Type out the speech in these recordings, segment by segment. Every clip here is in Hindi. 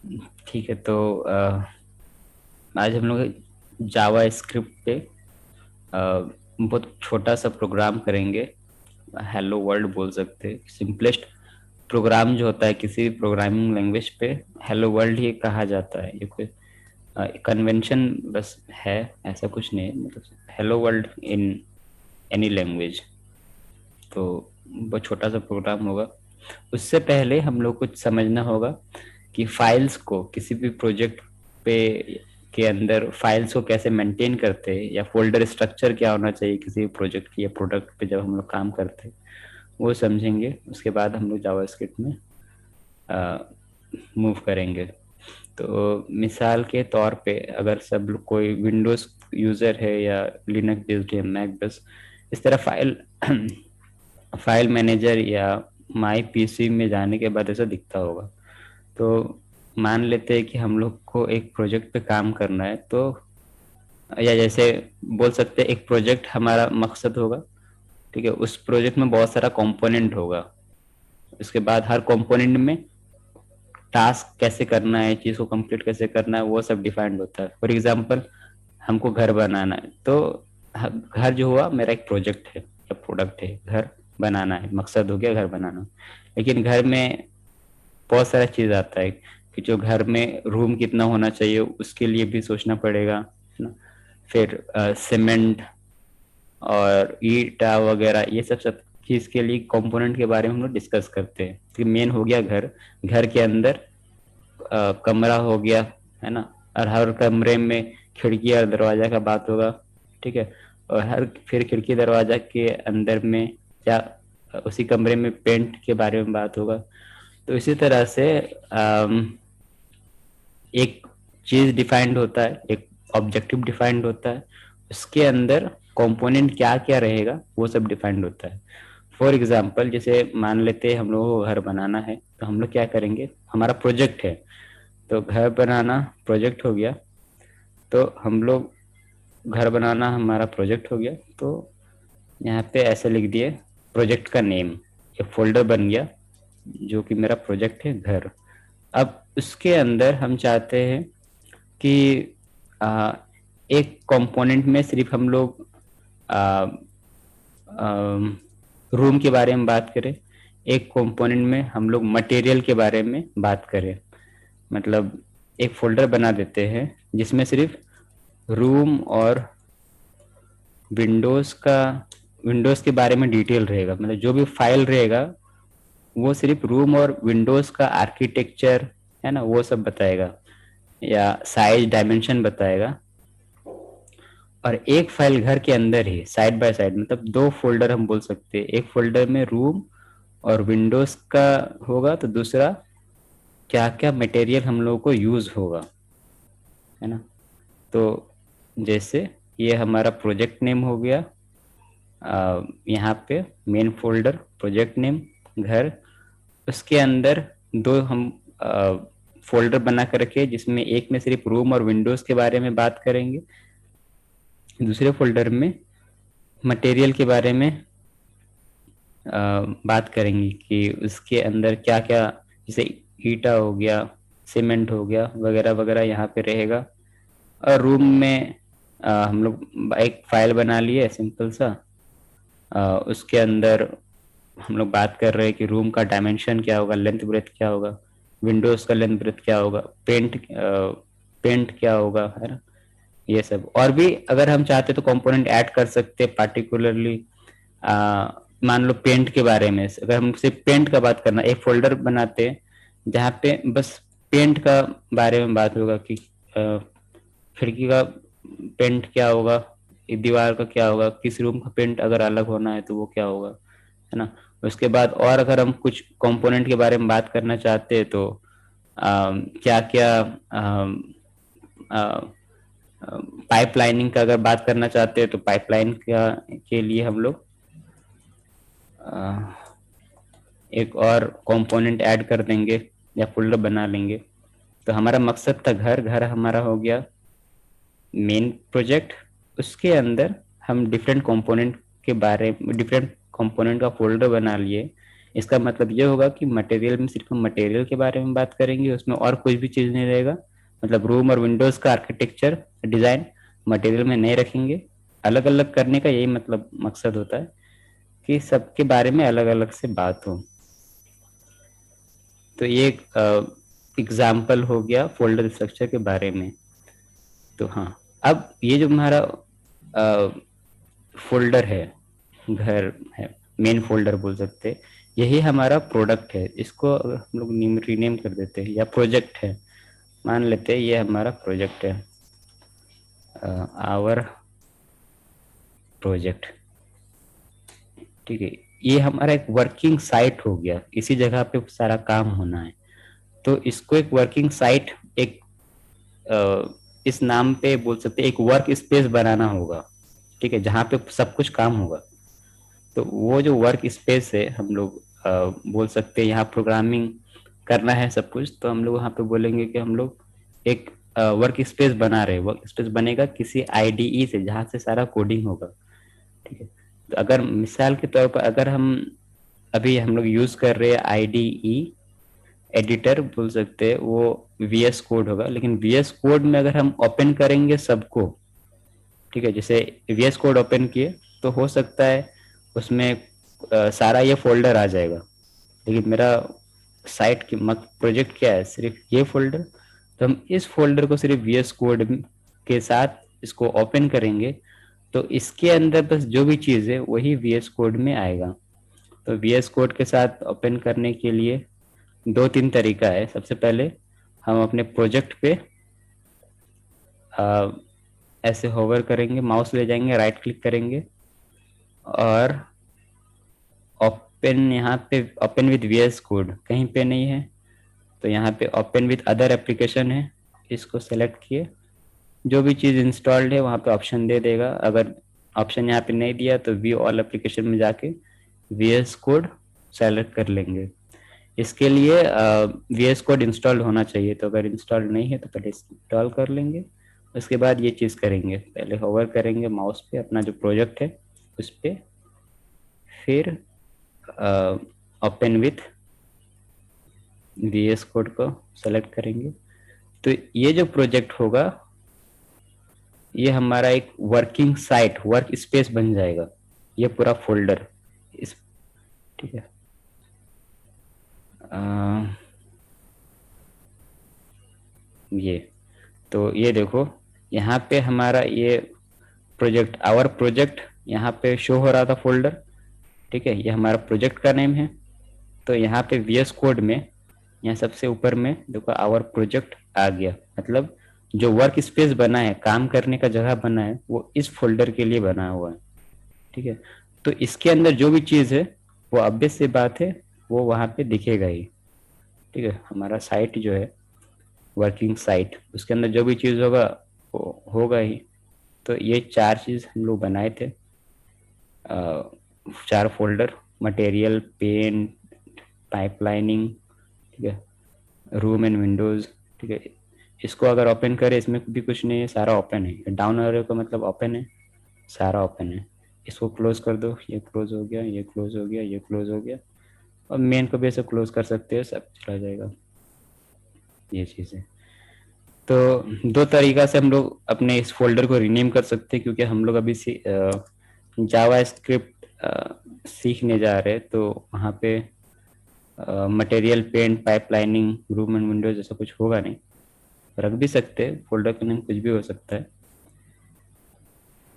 ठीक है, तो आज हम लोग जावा स्क्रिप्ट पे बहुत छोटा सा प्रोग्राम करेंगे। हेलो वर्ल्ड बोल सकते हैं। सिंपलेस्ट प्रोग्राम जो होता है किसी भी प्रोग्रामिंग लैंग्वेज पे हेलो वर्ल्ड ही कहा जाता है। ये कोई कन्वेंशन बस है, ऐसा कुछ नहीं है। मतलब hello world in any language. तो बहुत छोटा सा प्रोग्राम होगा। उससे पहले हम लोग कुछ समझना होगा कि फाइल्स को किसी भी प्रोजेक्ट पे के अंदर फाइल्स को कैसे मेंटेन करते हैं, या फोल्डर स्ट्रक्चर क्या होना चाहिए किसी भी प्रोजेक्ट या प्रोडक्ट पे जब हम लोग काम करते हैं, वो समझेंगे। उसके बाद हम लोग जावास्क्रिप्ट में मूव करेंगे। तो मिसाल के तौर पे अगर सब लोग कोई विंडोज यूज़र है या लिनक्स बेस्ड है, मैक बेस्ड, इस तरह फाइल मैनेजर या माई पीसी में जाने के बाद ऐसा दिखता होगा। तो मान लेते हैं कि हम लोग को एक प्रोजेक्ट पे काम करना है, तो या जैसे बोल सकते हैं एक प्रोजेक्ट हमारा मकसद होगा। ठीक है, उस प्रोजेक्ट में बहुत सारा कंपोनेंट होगा। उसके बाद हर कंपोनेंट में टास्क कैसे करना है, चीज़ को कंप्लीट कैसे करना है, वो सब डिफाइंड होता है। फॉर एग्जांपल, हमको घर बनाना है, तो घर जो हुआ मेरा एक प्रोजेक्ट है या प्रोडक्ट है। घर बनाना है, मकसद हो गया घर बनाना। लेकिन घर में बहुत सारा चीज़ आता है कि जो घर में रूम कितना होना चाहिए उसके लिए भी सोचना पड़ेगा, है ना। फिर सीमेंट और ईटा वगैरह, ये सब सब चीज़ के लिए कंपोनेंट के बारे में हम लोग डिस्कस करते हैं। कि मेन हो गया घर। घर के अंदर कमरा हो गया, है ना। और हर कमरे में खिड़की और दरवाजा का बात होगा। ठीक है। और हर फिर खिड़की दरवाजा के अंदर में या उसी कमरे में पेंट के बारे में बात होगा। तो इसी तरह से एक चीज डिफाइंड होता है, एक ऑब्जेक्टिव डिफाइंड होता है, उसके अंदर कंपोनेंट क्या क्या रहेगा वो सब डिफाइंड होता है। फॉर एग्जाम्पल, जैसे मान लेते हैं हम लोगों को घर बनाना है, तो हम लोग क्या करेंगे, हमारा प्रोजेक्ट है। तो घर बनाना प्रोजेक्ट हो गया। तो हम लोग घर बनाना हमारा प्रोजेक्ट हो गया, तो यहाँ पे ऐसे लिख दिए प्रोजेक्ट का नेम। एक फोल्डर बन गया जो कि मेरा प्रोजेक्ट है घर। अब उसके अंदर हम चाहते हैं कि आ, एक कंपोनेंट में सिर्फ हम लोग रूम के बारे में बात करें, एक कंपोनेंट में हम लोग मटेरियल के बारे में बात करें। मतलब एक फोल्डर बना देते हैं जिसमें सिर्फ रूम और विंडोज के बारे में डिटेल रहेगा। मतलब जो भी फाइल रहेगा वो सिर्फ रूम और विंडोज का आर्किटेक्चर, है ना, वो सब बताएगा, या साइज डायमेंशन बताएगा। और एक फाइल घर के अंदर ही साइड बाय साइड, मतलब दो फोल्डर हम बोल सकते हैं। एक फोल्डर में रूम और विंडोज का होगा, तो दूसरा क्या क्या मटेरियल हम लोगों को यूज होगा, है ना। तो जैसे ये हमारा प्रोजेक्ट नेम हो गया। यहाँ पे मेन फोल्डर प्रोजेक्ट नेम घर, उसके अंदर दो हम फोल्डर बना कर रखे, जिसमें एक में सिर्फ रूम और विंडोज के बारे में बात करेंगे, दूसरे फोल्डर में मटेरियल के बारे में बात करेंगे कि उसके अंदर क्या क्या, जैसे ईटा हो गया, सीमेंट हो गया, वगैरह वगैरह यहाँ पे रहेगा। और रूम में हम लोग एक फाइल बना लिए सिंपल सा। उसके अंदर हम लोग बात कर रहे हैं कि रूम का डायमेंशन क्या होगा, लेंथ ब्रेथ क्या होगा, विंडोज का लेंथ ब्रेथ क्या होगा, पेंट क्या होगा, है ना। ये सब और भी अगर हम चाहते तो कंपोनेंट ऐड कर सकते हैं। पार्टिकुलरली मान लो पेंट के बारे में, अगर हम सिर्फ पेंट का बात करना, एक फोल्डर बनाते हैं जहाँ पे बस पेंट का बारे में बात होगा कि खिड़की का पेंट क्या होगा, दीवार का क्या होगा, किस रूम का पेंट अगर अलग होना है तो वो क्या होगा, है ना। उसके बाद और अगर हम कुछ कंपोनेंट के बारे में बात करना चाहते हैं तो क्या क्या पाइपलाइनिंग का अगर बात करना चाहते हैं तो पाइपलाइन का के लिए हम लोग एक और कंपोनेंट ऐड कर देंगे या फोल्डर बना लेंगे। तो हमारा मकसद था घर, घर हमारा हो गया मेन प्रोजेक्ट। उसके अंदर हम डिफरेंट कंपोनेंट के बारे में, डिफरेंट कंपोनेंट का फोल्डर बना लिए इसका मतलब ये होगा कि मटेरियल में सिर्फ हम मटेरियल के बारे में बात करेंगे, उसमें और कोई भी चीज़ नहीं रहेगा। मतलब रूम और विंडोज़ का आर्किटेक्चर डिज़ाइन मटेरियल में नहीं रखेंगे। अलग अलग करने का यही मतलब मकसद होता है कि सबके बारे में अलग अलग से बात हो। तो ये एक एग्जाम्पल हो गया फोल्डर स्ट्रक्चर के बारे में। तो हाँ, अब ये जो हमारा फोल्डर है, घर है, मेन फोल्डर बोल सकते हैं, यही हमारा प्रोडक्ट है। इसको अगर हम लोग रीनेम कर देते हैं, या प्रोजेक्ट है, मान लेते हैं ये हमारा प्रोजेक्ट है, आवर प्रोजेक्ट। ठीक है, ये हमारा एक वर्किंग साइट हो गया, इसी जगह पे सारा काम होना है। तो इसको एक वर्किंग साइट, एक इस नाम पे बोल सकते हैं एक वर्क स्पेस बनाना होगा। ठीक है, जहाँ पे सब कुछ काम होगा। तो वो जो वर्क स्पेस है, हम लोग बोल सकते हैं यहाँ प्रोग्रामिंग करना है सब कुछ, तो हम लोग वहाँ पे बोलेंगे कि हम लोग एक वर्क स्पेस बना रहे हैं। वर्क स्पेस बनेगा किसी आईडीई से, जहाँ से सारा कोडिंग होगा। ठीक है, तो अगर मिसाल के तौर पर अगर हम अभी हम लोग यूज कर रहे हैं आईडीई एडिटर बोल सकते हैं, वो वीएस कोड होगा। लेकिन वीएस कोड में अगर हम ओपन करेंगे सबको, ठीक है, जैसे वीएस कोड ओपन किए तो हो सकता है उसमें सारा ये फोल्डर आ जाएगा। लेकिन मेरा साइट की प्रोजेक्ट क्या है, सिर्फ ये फोल्डर। तो हम इस फोल्डर को सिर्फ वीएस कोड के साथ इसको ओपन करेंगे, तो इसके अंदर बस जो भी चीज़ है वही वीएस कोड में आएगा। तो वीएस कोड के साथ ओपन करने के लिए दो तीन तरीका है। सबसे पहले हम अपने प्रोजेक्ट पे ऐसे होवर करेंगे, माउस ले जाएंगे, राइट क्लिक करेंगे और ओपन, यहाँ पे ओपन विद वीएस कोड कहीं पे नहीं है, तो यहाँ पे ओपन विद अदर एप्लीकेशन है, इसको सेलेक्ट किए। जो भी चीज़ इंस्टॉल्ड है वहाँ पे ऑप्शन दे देगा। अगर ऑप्शन यहाँ पे नहीं दिया तो वी ऑल एप्लीकेशन में जाके वीएस कोड सेलेक्ट कर लेंगे। इसके लिए वीएस कोड इंस्टॉल होना चाहिए, तो अगर इंस्टॉल नहीं है तो पहले इंस्टॉल कर लेंगे। उसके बाद ये चीज़ करेंगे, पहले होवर करेंगे माउस पे अपना जो प्रोजेक्ट है उस पर, फिर ओपन विथ वीएस कोड को सेलेक्ट करेंगे। तो ये जो प्रोजेक्ट होगा ये हमारा एक वर्किंग साइट, वर्क स्पेस बन जाएगा, ये पूरा फोल्डर इस। ठीक है, ये तो ये देखो यहाँ पे हमारा ये प्रोजेक्ट, आवर प्रोजेक्ट यहाँ पे शो हो रहा था फोल्डर। ठीक है, ये हमारा प्रोजेक्ट का नेम है। तो यहाँ पे वीएस कोड में यहाँ सबसे ऊपर में देखो आवर प्रोजेक्ट आ गया। मतलब जो वर्क स्पेस बना है, काम करने का जगह बना है, वो इस फोल्डर के लिए बना हुआ है। ठीक है, तो इसके अंदर जो भी चीज़ है वो ऑब्वियस सी बात है वो वहाँ पे दिखेगा ही। ठीक है, हमारा साइट जो है वर्किंग साइट, उसके अंदर जो भी चीज़ होगा वो होगा ही। तो ये चार चीज़ हम लोग बनाए थे, चार फोल्डर, मटेरियल, पेंट, पाइपलाइनिंग, ठीक है, रूम एंड विंडोज़। ठीक है, इसको अगर ओपन करें इसमें भी कुछ नहीं है, सारा ओपन है। डाउन एरो का मतलब ओपन है, सारा ओपन है। इसको क्लोज कर दो, ये क्लोज हो गया, ये क्लोज हो गया, ये क्लोज हो गया। और मेन को भी ऐसे क्लोज कर सकते हो, सब चला जाएगा। ये चीज़ है। तो दो तरीका से हम लोग अपने इस फोल्डर को रीनेम कर सकते हैं, क्योंकि हम लोग अभी जावा स्क्रिप्ट सीखने जा रहे हैं, तो वहाँ पे material, paint, pipelining, room and windows ऐसा कुछ होगा नहीं। रख भी सकते हैं, फोल्डर का नेम कुछ भी हो सकता है।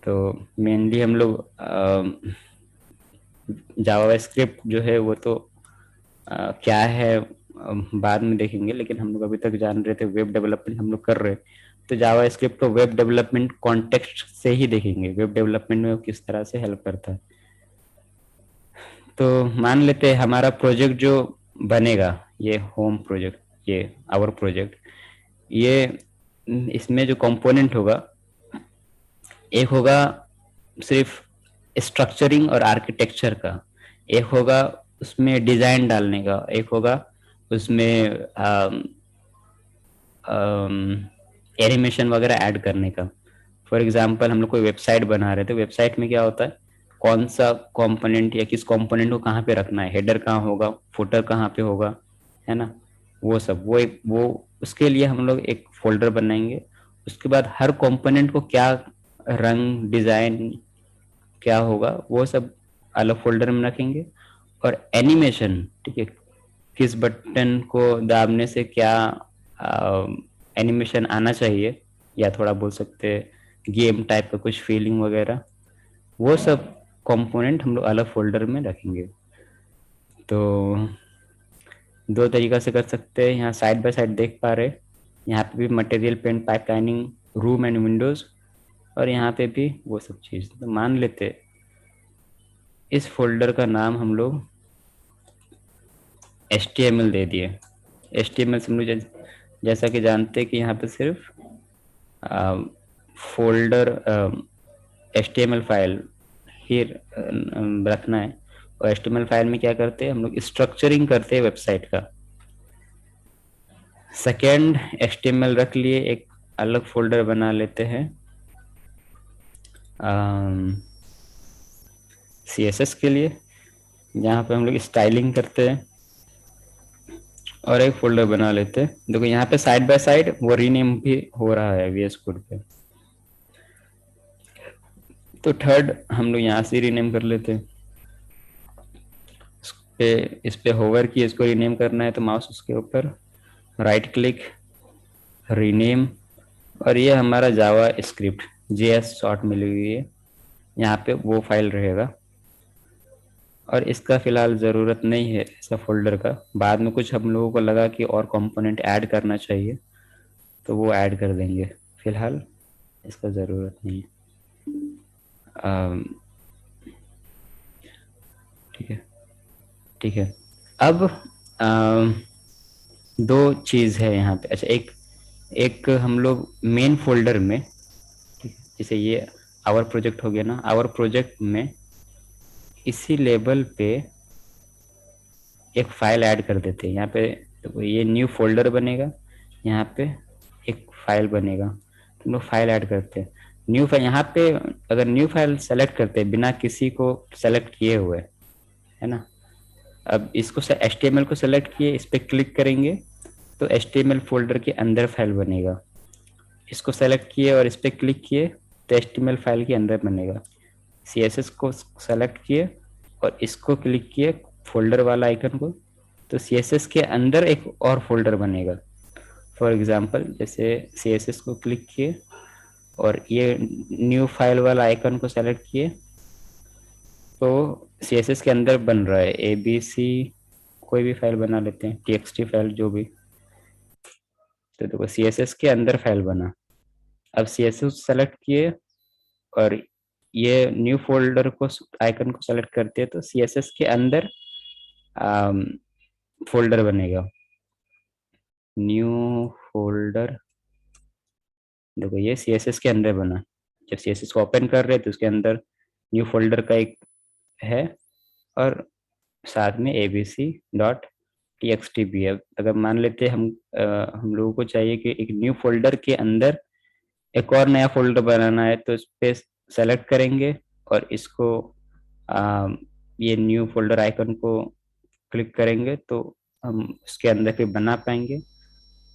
तो मेनली हम लोग जावा स्क्रिप्ट जो है वो तो क्या है बाद में देखेंगे, लेकिन हम लोग अभी तक जान रहे थे वेब डेवलपमेंट हम लोग कर रहे हैं। तो जावा स्क्रिप्ट को वेब डेवलपमेंट कॉन्टेक्स्ट से ही देखेंगे, वेब डेवलपमेंट में वो किस तरह से हेल्प करता है। तो मान लेते हैं हमारा प्रोजेक्ट जो बनेगा, ये होम प्रोजेक्ट, ये आवर प्रोजेक्ट, ये इसमें जो कंपोनेंट होगा, एक होगा सिर्फ स्ट्रक्चरिंग और आर्किटेक्चर का, एक होगा उसमें डिजाइन डालने का, एक होगा उसमें एनिमेशन वगैरह ऐड करने का। फॉर एग्जांपल हम लोग कोई वेबसाइट बना रहे थे, वेबसाइट में क्या होता है, कौन सा कंपोनेंट या किस कंपोनेंट को कहाँ पे रखना है, हेडर कहाँ होगा, फुटर कहाँ पे होगा, है ना। वो सब वो उसके लिए हम लोग एक फोल्डर बनाएंगे। उसके बाद हर कंपोनेंट को क्या रंग, डिजाइन क्या होगा, वो सब अलग फोल्डर में रखेंगे। और एनिमेशन, ठीक है, किस बटन को दाबने से क्या एनिमेशन आना चाहिए, या थोड़ा बोल सकते हैं गेम टाइप का कुछ फीलिंग वगैरह, वो सब कंपोनेंट हम लोग अलग फोल्डर में रखेंगे। तो दो तरीका से कर सकते हैं, यहाँ साइड बाय साइड देख पा रहे, यहाँ पे भी material, paint, pipelining, room and windows, और यहाँ पे भी वो सब चीज़। तो मान लेते इस फोल्डर का नाम हम लोग HTML दे दिए। HTML से हम लोग जैसा कि जानते हैं कि यहाँ पे सिर्फ फोल्डर HTML फाइल ही रखना है। और HTML फाइल में क्या करते हैं हम लोग, स्ट्रक्चरिंग करते हैं वेबसाइट का। सेकेंड HTML रख लिए, एक अलग फोल्डर बना लेते हैं CSS के लिए, जहाँ पे हम लोग स्टाइलिंग करते हैं। और एक फोल्डर बना लेते हैं, देखो यहाँ पे साइड बाय साइड वो रीनेम भी हो रहा है VS कोड पे। तो थर्ड हम लोग यहाँ से रीनेम कर लेते हैं। इस पे होवर की, इसको रीनेम करना है तो माउस उसके ऊपर, राइट क्लिक, रीनेम। और ये हमारा जावा स्क्रिप्ट JS शॉर्ट मिली हुई है, यहाँ पे वो फाइल रहेगा। और इसका फिलहाल ज़रूरत नहीं है ऐसा फोल्डर का, बाद में कुछ हम लोगों को लगा कि और कंपोनेंट ऐड करना चाहिए तो वो ऐड कर देंगे, फिलहाल इसका ज़रूरत नहीं है। ठीक है, ठीक है। अब दो चीज़ है यहाँ पे। अच्छा, एक एक हम लोग मेन फोल्डर में, ठीक है, जैसे ये आवर प्रोजेक्ट हो गया ना, आवर प्रोजेक्ट में इसी लेवल पे एक फाइल ऐड कर देते हैं यहाँ पे। तो ये न्यू फोल्डर बनेगा, यहाँ पे एक फाइल बनेगा, तो हम लोग फाइल ऐड करते हैं। न्यू फाइल यहाँ पे, अगर न्यू फाइल सेलेक्ट करते हैं बिना किसी को सेलेक्ट किए हुए, है ना। अब इसको HTML को सेलेक्ट किए, इस पर क्लिक करेंगे तो HTML फोल्डर के अंदर फाइल बनेगा। इसको सेलेक्ट किए और इस पर क्लिक किए तो HTML फाइल के अंदर बनेगा। CSS को सेलेक्ट किए और इसको क्लिक किए, फोल्डर वाला आइकन को, तो CSS के अंदर एक और फोल्डर बनेगा। फॉर एग्जांपल, जैसे CSS को क्लिक किए और ये न्यू फाइल वाला आइकन को सेलेक्ट किए, तो CSS के अंदर बन रहा है ABC, कोई भी फाइल बना लेते हैं, TXT फाइल जो भी। तो देखो CSS के अंदर फाइल बना। अब CSS सेलेक्ट किए और ये न्यू फोल्डर को, आइकन को सेलेक्ट करते हैं तो CSS के अंदर फोल्डर बनेगा, न्यू फोल्डर। देखो ये CSS के अंदर बना। जब CSS को ओपन कर रहे हैं तो उसके अंदर न्यू फोल्डर का एक है, और साथ में abc.txt भी है। अगर मान लेते हैं हम लोगों को चाहिए कि एक न्यू फोल्डर के अंदर एक और नया फोल्डर बनाना है, तो इस पे सेलेक्ट करेंगे और इसको ये न्यू फोल्डर आइकन को क्लिक करेंगे तो हम उसके अंदर फिर बना पाएंगे।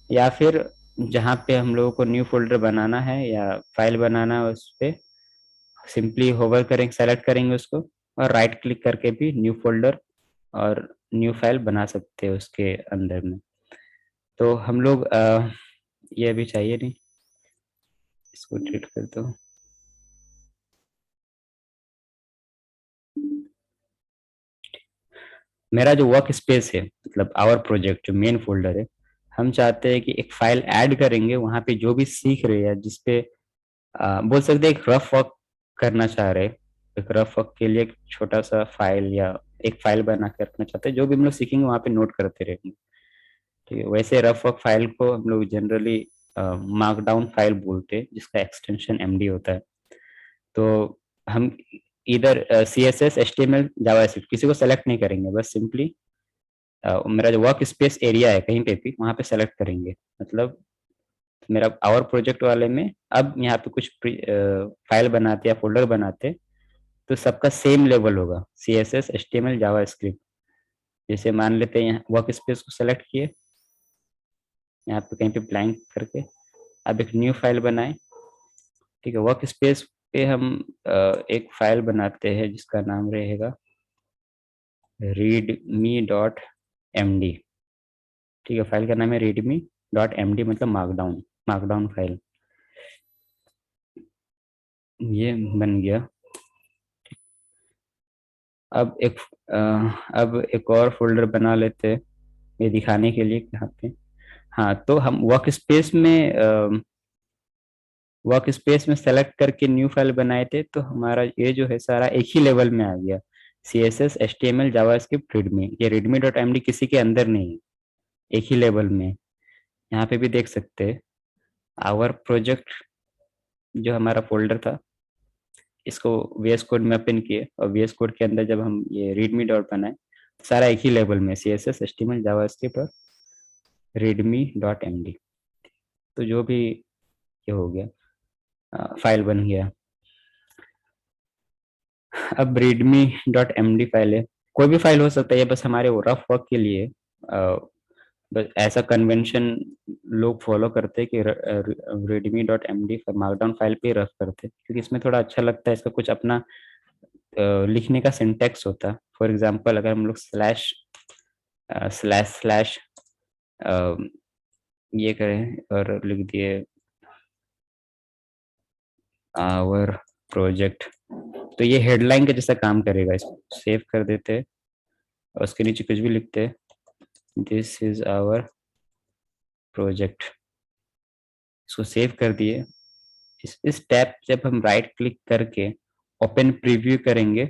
या फिर जहाँ पे हम लोगों को न्यू फोल्डर बनाना है या फाइल बनाना है, उस पे सिंपली होवर करेंगे, सेलेक्ट करेंगे उसको, और राइट क्लिक करके भी न्यू फोल्डर और न्यू फाइल बना सकते हैं उसके अंदर में। तो हम लोग ये अभी चाहिए नहीं, इसको डिलीट कर दो। मेरा जो वर्क स्पेस है, मतलब आवर प्रोजेक्ट जो मेन फोल्डर है, हम चाहते हैं कि एक फाइल ऐड करेंगे वहां पे, जो भी सीख रहे हैं, जिसपे बोल सकते हैं एक रफ वर्क करना चाह रहे हैं। एक रफ वर्क के लिए एक छोटा सा फाइल या एक फाइल बना के रखना चाहते हैं, जो भी हम लोग सीखेंगे वहाँ पे नोट करते रहेंगे। ठीक है, वैसे रफ वर्क फाइल को हम लोग जनरली मार्कडाउन फाइल बोलते हैं, जिसका एक्सटेंशन MD होता है। तो हम इधर CSS, HTML, जावास्क्रिप्ट किसी को सेलेक्ट नहीं करेंगे, बस सिंपली मेरा जो वर्क स्पेस एरिया है कहीं पे भी वहाँ पे सेलेक्ट करेंगे। मतलब मेरा आवर प्रोजेक्ट वाले में अब यहाँ पे कुछ फाइल बनाते या फोल्डर बनाते, तो सबका सेम लेवल होगा, CSS HTML जावास्क्रिप्ट। जैसे मान लेते हैं यहाँ वर्क स्पेस को सेलेक्ट किए, यहाँ पे कहीं पे ब्लैंक करके अब एक न्यू फाइल बनाए। ठीक है, वर्क स्पेस पे हम एक फाइल बनाते हैं जिसका नाम रहेगा readme.md। ठीक है, फाइल का नाम है readme.md, मतलब मार्कडाउन फाइल। ये बन गया। अब एक और फोल्डर बना लेते हैं ये दिखाने के लिए यहाँ पे। हाँ, तो हम वर्क स्पेस में सेलेक्ट करके न्यू फाइल बनाए थे, तो हमारा ये जो है सारा एक ही लेवल में आ गया। CSS HTML जावास्क्रिप्ट readme, ये readme.md किसी के अंदर नहीं है, एक ही लेवल में। यहाँ पे भी देख सकते हैं आवर प्रोजेक्ट जो हमारा फोल्डर था, इसको VS कोड में ओपन किए और VS कोड के अंदर जब हम ये readme डॉट बनाए, सारा एक ही लेवल में CSS HTML जावास्क्रिप्ट और readme.md। तो जो भी ये हो गया, फाइल बन गया। अब readme.md फाइल है, कोई भी फाइल हो सकता है, बस हमारे वो रफ वर्क के लिए बस ऐसा कन्वेंशन लोग फॉलो करते हैं कि readme.md मार्कडाउन फाइल पे रफ करते हैं, क्योंकि इसमें थोड़ा अच्छा लगता है, इसका कुछ अपना लिखने का सिंटेक्स होता है। फॉर एग्जांपल अगर हम लोग स्लैश स्लैश स्लैश ये करें और लिख दिए आवर प्रोजेक्ट, तो ये हेडलाइन के जैसा काम करेगा। इसको सेव कर देते हैं और उसके नीचे कुछ भी लिखते हैं, दिस इज आवर प्रोजेक्ट। इसको सेव कर दिए। इस टैब जब हम राइट क्लिक करके ओपन प्रीव्यू करेंगे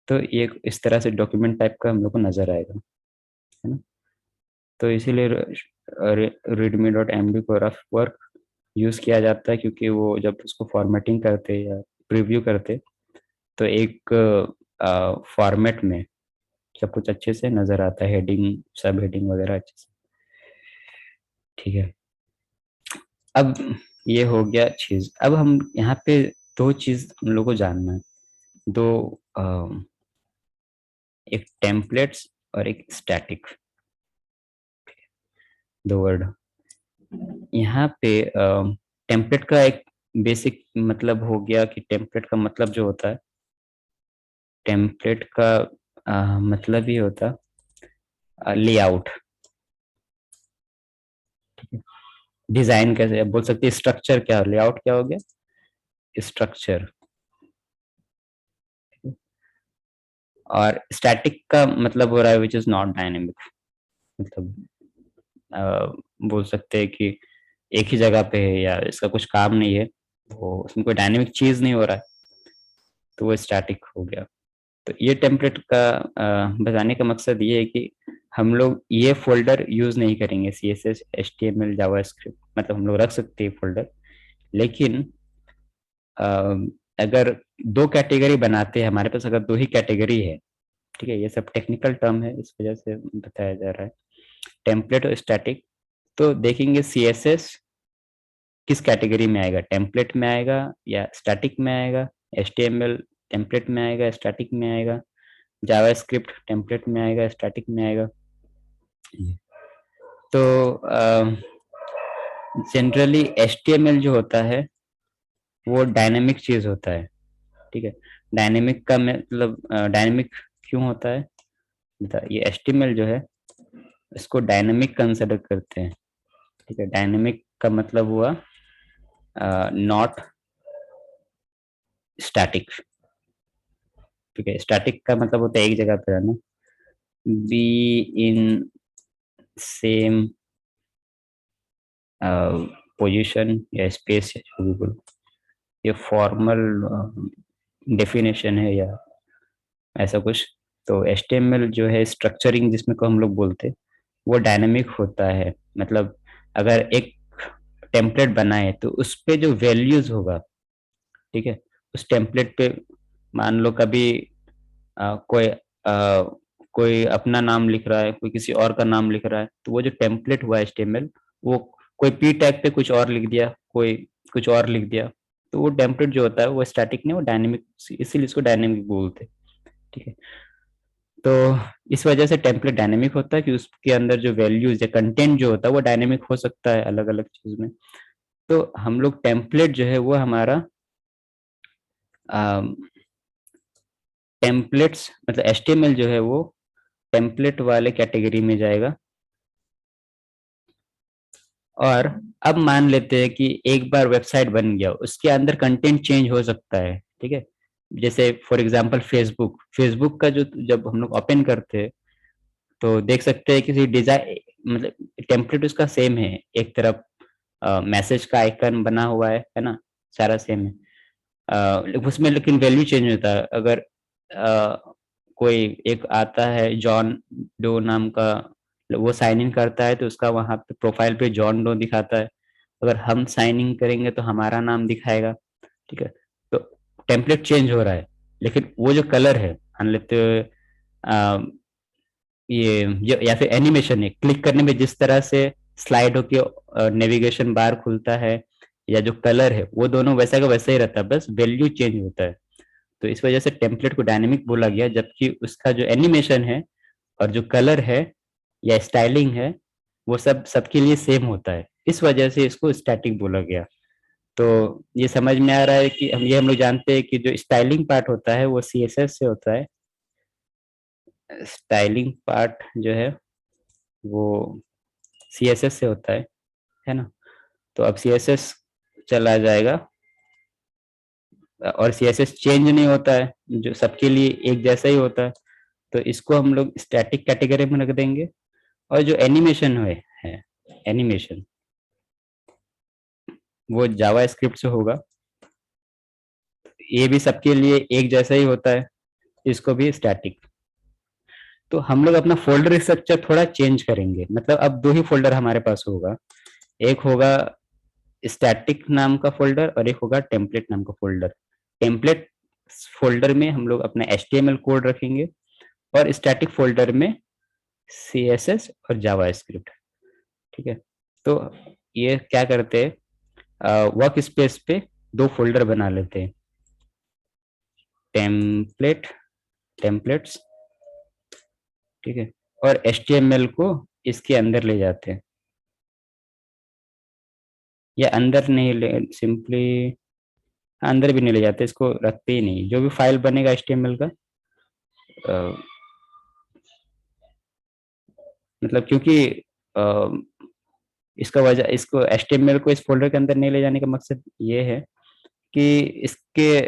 तो ये इस तरह से डॉक्यूमेंट टाइप का हम लोग को नजर आएगा, है ना। तो इसीलिए readme.md को रफ वर्क यूज किया जाता है, क्योंकि वो जब उसको फॉर्मेटिंग करते या प्रीव्यू करते तो एक फॉर्मेट में सब कुछ अच्छे से नजर आता है, हेडिंग सब हेडिंग वगैरह अच्छे से। ठीक है, अब ये हो गया चीज। अब हम यहाँ पे दो चीज हम लोग को जानना है, दो एक टेम्पलेट्स और एक स्टैटिक, दो वर्ड। यहाँ पे टेम्पलेट का एक बेसिक मतलब हो गया कि टेम्पलेट का मतलब जो होता है, टेम्पलेट का मतलब ही होता लेआउट। डिजाइन कैसे बोल सकते हैं, स्ट्रक्चर क्या, लेआउट क्या हो गया, स्ट्रक्चर। और स्टैटिक का मतलब हो रहा है विच इज नॉट डायनेमिक, मतलब बोल सकते हैं कि एक ही जगह पे है या इसका कुछ काम नहीं है, वो उसमें कोई डायनेमिक चीज नहीं हो रहा है, तो वो स्टैटिक हो गया। तो ये टेम्पलेट का बताने का मकसद ये है कि हम लोग ये फोल्डर यूज नहीं करेंगे, CSS HTML जावास्क्रिप्ट, मतलब हम लोग रख सकते हैं फोल्डर, लेकिन अगर दो कैटेगरी बनाते हैं हमारे पास, अगर दो ही कैटेगरी है, ठीक है, ये सब टेक्निकल टर्म है इस वजह से बताया जा रहा है, टेम्पलेट और स्टैटिक। तो देखेंगे CSS किस कैटेगरी में आएगा, टेम्पलेट में आएगा या स्टैटिक में आएगा, HTML टेम्पलेट में आएगा स्टैटिक में आएगा, जावास्क्रिप्ट टेम्पलेट में आएगा स्टैटिक में आएगा। तो जनरली HTML जो होता है वो डायनेमिक चीज होता है। ठीक है, डायनेमिक का मतलब डायनेमिक क्यों होता है, ये HTML जो है इसको डायनेमिक कंसिडर करते हैं। ठीक है, डायनेमिक का मतलब हुआ नॉट स्टैटिक। ठीक है, स्टैटिक का मतलब होता है एक जगह पे रहना, बी इन सेम पोजीशन या स्पेस, जो भी बोलो, ये फॉर्मल डेफिनेशन है या ऐसा कुछ। तो HTML जो है स्ट्रक्चरिंग जिसमें को हम लोग बोलते, वो डायनेमिक होता है। मतलब अगर एक टेम्पलेट बनाए तो उस पे जो वैल्यूज होगा, ठीक है, उस टेम्पलेट पे मान लो कभी कोई अपना नाम लिख रहा है, कोई किसी और का नाम लिख रहा है, तो वो जो टेम्पलेट हुआ HTML, वो कोई P टैग पे कुछ और लिख दिया, कोई कुछ और लिख दिया, तो वो टेम्पलेट जो होता है वो स्टैटिक नहीं, वो डायनेमिक, इसीलिए इसको डायनेमिक बोलते हैं। ठीक है, तो इस वजह से टेम्पलेट डायनेमिक होता है कि उसके अंदर जो वैल्यूज या कंटेंट जो होता है वो डायनेमिक हो सकता है अलग अलग चीज में। तो हम लोग टेम्पलेट जो है वो हमारा टेम्पलेट्स मतलब HTML जो है वो टेम्पलेट वाले कैटेगरी में जाएगा। और अब मान लेते हैं कि एक बार वेबसाइट बन गया, उसके अंदर कंटेंट चेंज हो सकता है। ठीक है, जैसे फॉर एग्जांपल फेसबुक, फेसबुक का जो जब हम लोग ओपन करते हैं तो देख सकते हैं किसी डिजाइन मतलब टेम्पलेट उसका सेम है, एक तरफ मैसेज का आइकन बना हुआ है ना, सारा सेम है। उसमें लेकिन वैल्यू चेंज होता है। अगर कोई एक आता है जॉन डो नाम का, वो साइन इन करता है तो उसका वहां पे प्रोफाइल पे जॉन डो दिखाता है। अगर हम साइन इन करेंगे तो हमारा नाम दिखाएगा। ठीक है, तो टेम्पलेट चेंज हो रहा है, लेकिन वो जो कलर है मान लेते या फिर एनिमेशन है, क्लिक करने में जिस तरह से स्लाइड होके नेविगेशन बार खुलता है, या जो कलर है वो दोनों वैसा का वैसा ही रहता है, बस वैल्यू चेंज होता है। तो इस वजह से टेम्पलेट को डायनेमिक बोला गया, जबकि उसका जो एनिमेशन है और जो कलर है या स्टाइलिंग है वो सब सबके लिए सेम होता है, इस वजह से इसको स्टैटिक बोला गया। तो ये समझ में आ रहा है कि हम लोग जानते हैं कि जो स्टाइलिंग पार्ट होता है वो CSS से होता है। स्टाइलिंग पार्ट जो है वो CSS से होता है ना। तो अब CSS चला जाएगा, और CSS चेंज नहीं होता है, जो सबके लिए एक जैसा ही होता है। तो इसको हम लोग स्टैटिक कैटेगरी में रख देंगे। और जो एनिमेशन है एनिमेशन, वो जावा स्क्रिप्ट से होगा, ये भी सबके लिए एक जैसा ही होता है, इसको भी स्टैटिक। तो हम लोग अपना फोल्डर स्ट्रक्चर थोड़ा चेंज करेंगे, मतलब अब दो ही फोल्डर हमारे पास होगा, एक होगा स्टैटिक नाम का फोल्डर और एक होगा टेम्पलेट नाम का फोल्डर। टेम्पलेट फोल्डर में हम लोग अपना HTML कोड रखेंगे, और स्टैटिक फोल्डर में CSS और जावा स्क्रिप्ट। ठीक है, तो ये क्या करते हैं, वर्क स्पेस पे दो फोल्डर बना लेते हैं, टेम्पलेट टेम्पलेट्स। ठीक है, और HTML को इसके अंदर ले जाते हैं, या अंदर नहीं ले, सिंपली अंदर भी नहीं ले जाते, इसको रखते ही नहीं। जो भी फाइल बनेगा HTML का, मतलब क्योंकि इसका वजह, इसको HTML को इस फोल्डर के अंदर नहीं ले जाने का मकसद ये है कि इसके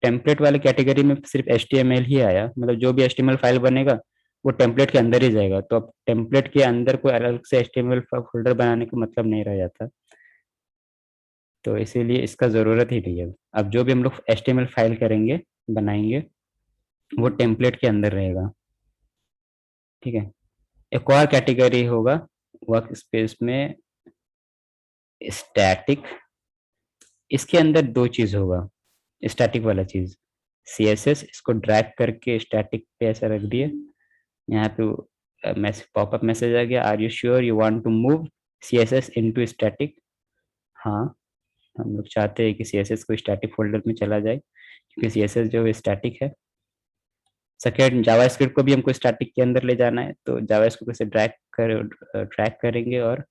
टेम्पलेट वाले कैटेगरी में सिर्फ HTML ही आया, मतलब जो भी HTML फाइल बनेगा वो टेम्पलेट के अंदर ही जाएगा। तो अब टेम्पलेट के अंदर कोई अलग से HTML फोल्डर बनाने का मतलब नहीं रह जाता, तो इसीलिए इसका ज़रूरत ही नहीं है। अब जो भी हम लोग HTML फाइल करेंगे, बनाएंगे, वो टेम्पलेट के अंदर रहेगा। ठीक है, एक और कैटेगरी होगा वर्क स्पेस में, स्टैटिक। इसके अंदर दो चीज होगा, स्टैटिक वाला चीज CSS, इसको ड्रैग करके स्टैटिक पे ऐसा रख दिए। यहाँ पे मैसेज, पॉपअप मैसेज आ गया, are you sure you want to move CSS into static. हाँ, हम लोग चाहते हैं कि CSS को स्टैटिक फोल्डर में चला जाए, क्योंकि CSS जो स्टैटिक है। सेकेंड, जावास्क्रिप्ट को भी हमको स्टैटिक के अंदर ले जाना है, तो जावास्क्रिप्ट से ड्रैग करेंगे और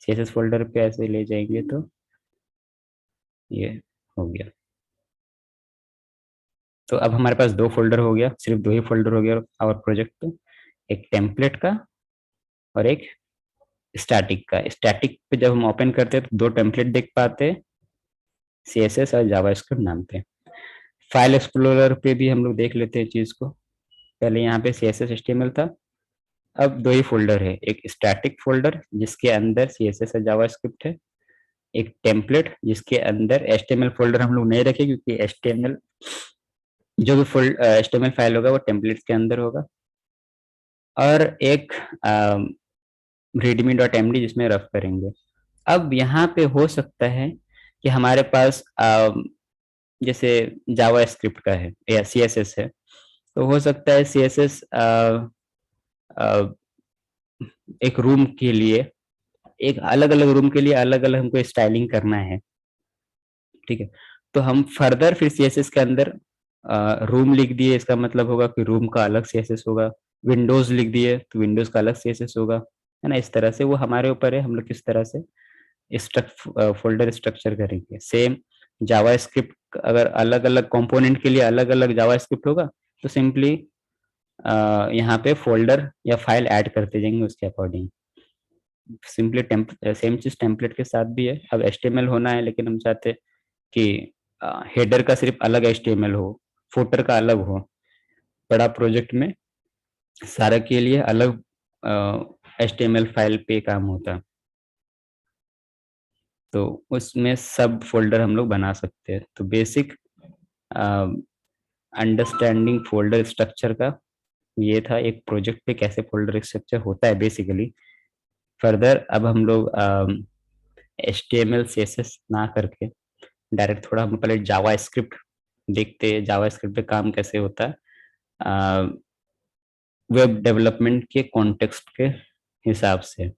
CSS फोल्डर पे ऐसे ले जाएंगे, तो ये हो गया। तो अब हमारे पास दो फोल्डर हो गया, सिर्फ दो ही फोल्डर हो गया और प्रोजेक्ट पे, एक टेम्पलेट का और एक स्टैटिक का। स्टैटिक पे जब हम ओपन करते हैं तो दो टेम्पलेट देख पाते हैं, CSS और जावास्क्रिप्ट नाम पे। फाइल एक्सप्लोरर पे भी हम लोग देख लेते हैं चीज को। पहले यहाँ पे CSS HTML था, अब दो ही फोल्डर है, एक स्टैटिक फोल्डर जिसके अंदर CSS और जावास्क्रिप्ट है, एक टेम्पलेट जिसके अंदर HTML फोल्डर हम लोग नहीं रखे, क्योंकि HTML जो भी HTML फाइल होगा वो टेम्पलेट के अंदर होगा, और एक readme डॉट एमडी जिसमें रफ करेंगे। अब यहाँ पे हो सकता है कि हमारे पास जैसे जावा स्क्रिप्ट का है या CSS है, तो हो सकता है CSS एक रूम के लिए, एक अलग अलग रूम के लिए अलग अलग हमको स्टाइलिंग करना है। ठीक है। तो हम फर्दर फिर सीएसएस के अंदर रूम लिख दिए, इसका मतलब होगा कि रूम का अलग सीएसएस होगा। विंडोज लिख दिए तो विंडोज का अलग सीएसएस होगा, है ना। इस तरह से वो हमारे ऊपर है, हम लोग किस तरह से फोल्डर स्ट्रक्चर करेंगे। सेम जावा स्क्रिप्ट, अगर अलग अलग कंपोनेंट के लिए अलग अलग जावा स्क्रिप्ट होगा तो सिंपली यहाँ पे फोल्डर या फाइल ऐड करते जाएंगे उसके अकॉर्डिंग। सिंपली सेम चीज टेम्पलेट के साथ भी है। अब एचटीएमएल होना है, लेकिन हम चाहते हैं कि हेडर का सिर्फ अलग एचटीएमएल हो, फुटर का अलग हो। बड़ा प्रोजेक्ट में सारा के लिए अलग एचटीएमएल फाइल पे काम होता है, तो उसमें सब फोल्डर हम लोग बना सकते हैं। तो बेसिक अंडरस्टैंडिंग फोल्डर स्ट्रक्चर का ये था, एक प्रोजेक्ट पे कैसे फोल्डर स्ट्रक्चर होता है बेसिकली। फर्दर अब हम लोग H T M L C S S ना करके डायरेक्ट थोड़ा हम पहले जावा स्क्रिप्ट देखते हैं, जावा स्क्रिप्ट पे काम कैसे होता है वेब डेवलपमेंट के कॉन्टेक्स्ट के हिसाब से।